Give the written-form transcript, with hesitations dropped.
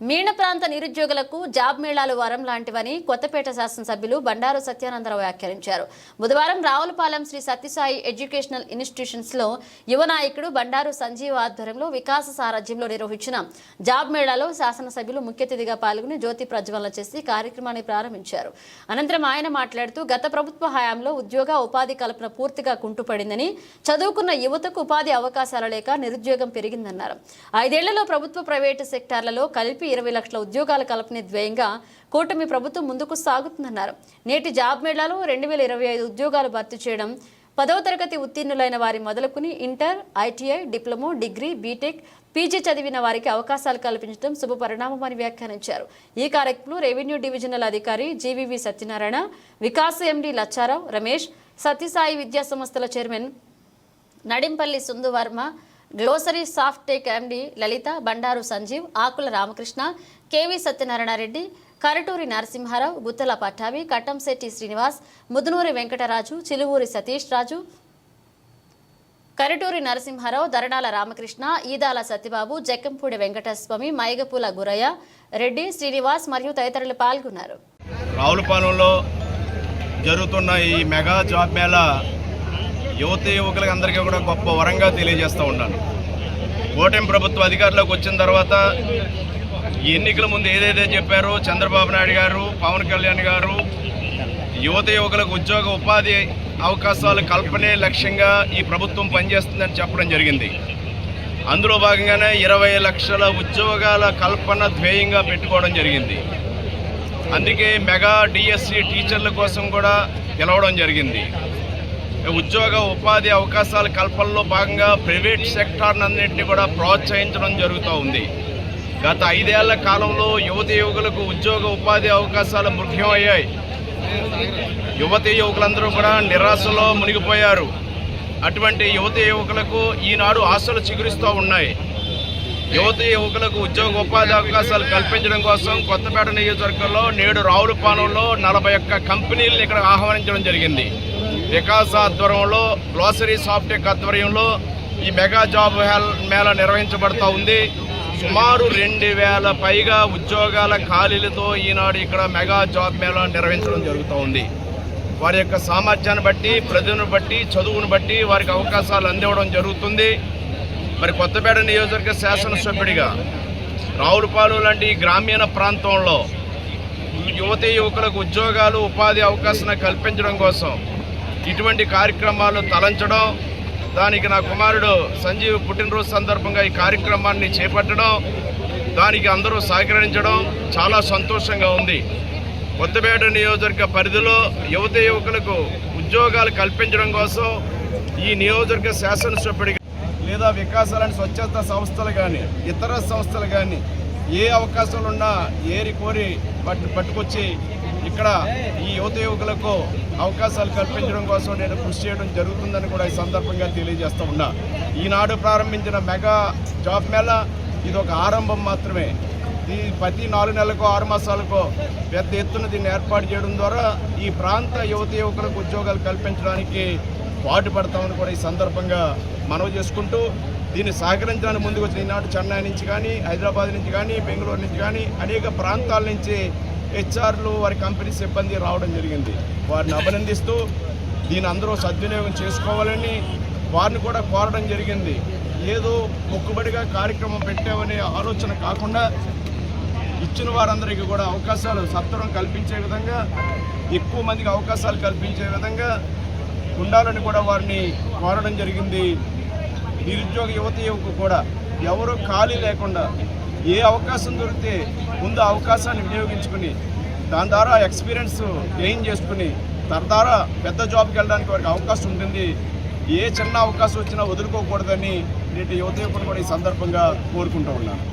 మీన ప్రాంత నిరుద్యోగులకు జాబ్ మేళాలు వరం లాంటివని కొత్తపేట శాసనసభ్యులు బండారు సత్యానందరావు వ్యాఖ్యానించారు. బుధవారం రావులపాలెం శ్రీ సత్యసాయి ఎడ్యుకేషనల్ ఇన్స్టిట్యూషన్స్ లో యువ నాయకుడు బండారు సంజీవ్ ఆధ్వర్యంలో వికాస సారథ్యంలో నిర్వహించిన జాబ్ మేళాలో శాసనసభ్యులు ముఖ్య అతిథిగా పాల్గొని జ్యోతి ప్రజ్వలన చేసి కార్యక్రమాన్ని ప్రారంభించారు. అనంతరం ఆయన మాట్లాడుతూ గత ప్రభుత్వ హయాంలో ఉద్యోగ ఉపాధి కల్పన పూర్తిగా కుంటుపడిందని, చదువుకున్న యువతకు ఉపాధి అవకాశాలు లేక నిరుద్యోగం పెరిగిందన్నారు. 5 ఏళ్లలో ప్రభుత్వ ప్రైవేటు సెక్టార్లలో కలిపి 20 లక్షల ఉద్యోగాల కల్పన ధ్యేయంగా కూటమి ప్రభుత్వం ముందుకు సాగుతుందన్నారు. నేటి జాబ్ మేళాలో 2025 ఉద్యోగాలు భర్తీ చేయడం, 10వ తరగతి ఉత్తీర్ణులైన వారి మొదలుకుని inter, ITI, diploma, degree, BTech, PG చదివిన వారికి అవకాశాలు కల్పించడం శుభ పరిణామమని వ్యాఖ్యానించారు. ఈ కార్యక్రమంలో రెవెన్యూ డివిజనల్ అధికారి జీవీవి సత్యనారాయణ, వికాస్ ఎండి లచ్చారావు, రమేష్, సత్యసాయి విద్యా సంస్థల chairman Nadimpalli Sunduvarma, Glossary Soft Tech MD Lalitha, Bandaru Sanjeev, Akula Ramakrishna, K V Satyanarayana Reddy, Karaturi Narasimharao, Guttala Pattabhi, Kattamsetti Srinivas, Mudunuri Venkataraju, Chiluvuri Satish Raju, Karaturi Narasimharao, Daranala Ramakrishna, Eedala Satyababu, Jakkampudi Venkataswamy, Maigapula Gurayya Reddy, Srinivas మరియు తదితరులు పాల్గొన్నారు. రావులపాలెంలో జరుగుతున్న ఈ మెగా జాబ్ మేళా యువకులకి అందరికీ కూడా గొప్ప వరంగా తెలియజేస్తూ ఉన్నాను. కూటమి ప్రభుత్వ అధికారంలోకి వచ్చిన తర్వాత ఈ ఎన్నికల ముందు ఏదైతే చెప్పారో చంద్రబాబు నాయుడు గారు, పవన్ కళ్యాణ్ గారు యువకులకు ఉద్యోగ ఉపాధి అవకాశాలు కల్పనే లక్ష్యంగా ఈ ప్రభుత్వం పనిచేస్తుందని చెప్పడం జరిగింది. అందులో భాగంగానే 20 లక్షల ఉద్యోగాల కల్పన ధ్యేయంగా పెట్టుకోవడం జరిగింది. అందుకే మెగా డిఎస్సి టీచర్ల కోసం కూడా పిలవడం జరిగింది. ఉద్యోగ ఉపాధి అవకాశాల కల్పనలో భాగంగా ప్రైవేట్ సెక్టార్నన్నింటినీ కూడా ప్రోత్సహించడం జరుగుతూ ఉంది. గత 5 ఏళ్ల కాలంలో యువకులకు ఉద్యోగ ఉపాధి అవకాశాలు ముఖ్యమయ్యాయి. యువకులందరూ కూడా నిరాశలో మునిగిపోయారు. అటువంటి యువకులకు ఈనాడు ఆశలు చిగురిస్తూ ఉన్నాయి. యువకులకు ఉద్యోగ ఉపాధి అవకాశాలు కల్పించడం కోసం కొత్తపేట నియోజకవర్గంలో నేడు రావులపాలెంలో 41 కంపెనీలను ఇక్కడ ఆహ్వానించడం జరిగింది. వికాస్ ఆధ్వర్యంలో, గ్లోసరీ సాఫ్ట్ టెక్ ఆధ్వర్యంలో ఈ మెగా జాబ్ మేళా నిర్వహించబడుతూ ఉంది. సుమారు 2000 పైగా ఉద్యోగాల ఖాళీలతో ఈనాడు ఇక్కడ మెగా జాబ్ మేళా నిర్వహించడం జరుగుతూ ఉంది. వారి యొక్క సామర్థ్యాన్ని బట్టి, ప్రజలను బట్టి, చదువును బట్టి వారికి అవకాశాలు అందివ్వడం జరుగుతుంది. మరి కొత్తపేట నియోజకవర్గ శాసనసభ్యుడిగా రావులపాలెం లాంటి గ్రామీణ ప్రాంతంలో యువకులకు ఉద్యోగాలు, ఉపాధి అవకాశాన్ని కల్పించడం కోసం ఇటువంటి కార్యక్రమాలు తలంచడం, దానికి నా కుమారుడు సంజీవ్ పుట్టినరోజు సందర్భంగా ఈ కార్యక్రమాన్ని చేపట్టడం, దానికి అందరూ సహకరించడం చాలా సంతోషంగా ఉంది. కొత్తపేట నియోజకవర్గ పరిధిలో యువకులకు ఉద్యోగాలు కల్పించడం కోసం ఈ నియోజకవర్గ శాసనసభ్యుడిగా లేదా వికాసాలని స్వచ్ఛత సంస్థలు కానీ, ఇతర సంస్థలు కానీ ఏ అవకాశాలు ఉన్నా ఏరి కోరి పట్టుకొచ్చి ఇక్కడ ఈ యువకులకు అవకాశాలు కల్పించడం కోసం నేను కృషి చేయడం జరుగుతుందని కూడా ఈ సందర్భంగా తెలియజేస్తూ ఉన్నా. ఈనాడు ప్రారంభించిన మెగా జాబ్ మేళా ఇది ఒక ఆరంభం మాత్రమే. ఈ ప్రతి 4 నెలలకో 6 మాసాలకో పెద్ద ఎత్తున దీన్ని ఏర్పాటు చేయడం ద్వారా ఈ ప్రాంత యువకులకు ఉద్యోగాలు కల్పించడానికి పాటుపడతామని కూడా ఈ సందర్భంగా మనవి చేసుకుంటూ, దీన్ని సహకరించడానికి ముందుకు వచ్చిన ఈనాడు చెన్నై నుంచి కానీ, హైదరాబాద్ నుంచి కానీ, బెంగళూరు నుంచి కానీ అనేక ప్రాంతాల నుంచి హెచ్ఆర్లు, వారి కంపెనీ సిబ్బంది రావడం జరిగింది. వారిని అభినందిస్తూ దీన్ని అందరూ సద్వినియోగం చేసుకోవాలని వారిని కూడా కోరడం జరిగింది. ఏదో మొక్కుబడిగా కార్యక్రమం పెట్టామనే ఆలోచన కాకుండా ఇచ్చిన వారందరికీ కూడా అవకాశాలు సత్వరం కల్పించే విధంగా, ఎక్కువ మందికి అవకాశాలు కల్పించే విధంగా ఉండాలని కూడా వారిని కోరడం జరిగింది. నిరుద్యోగ యువకు కూడా ఎవరు ఖాళీ లేకుండా ఏ అవకాశం దొరికితే ముందు అవకాశాన్ని వినియోగించుకుని దాని ద్వారా ఎక్స్పీరియన్స్ గెయిన్ చేసుకుని తద్వారా పెద్ద జాబ్కి వెళ్ళడానికి వారికి అవకాశం ఉంటుంది. ఏ చిన్న అవకాశం వచ్చినా వదులుకోకూడదని నేటి యువకులు కూడా ఈ సందర్భంగా కోరుకుంటూ ఉన్నాను.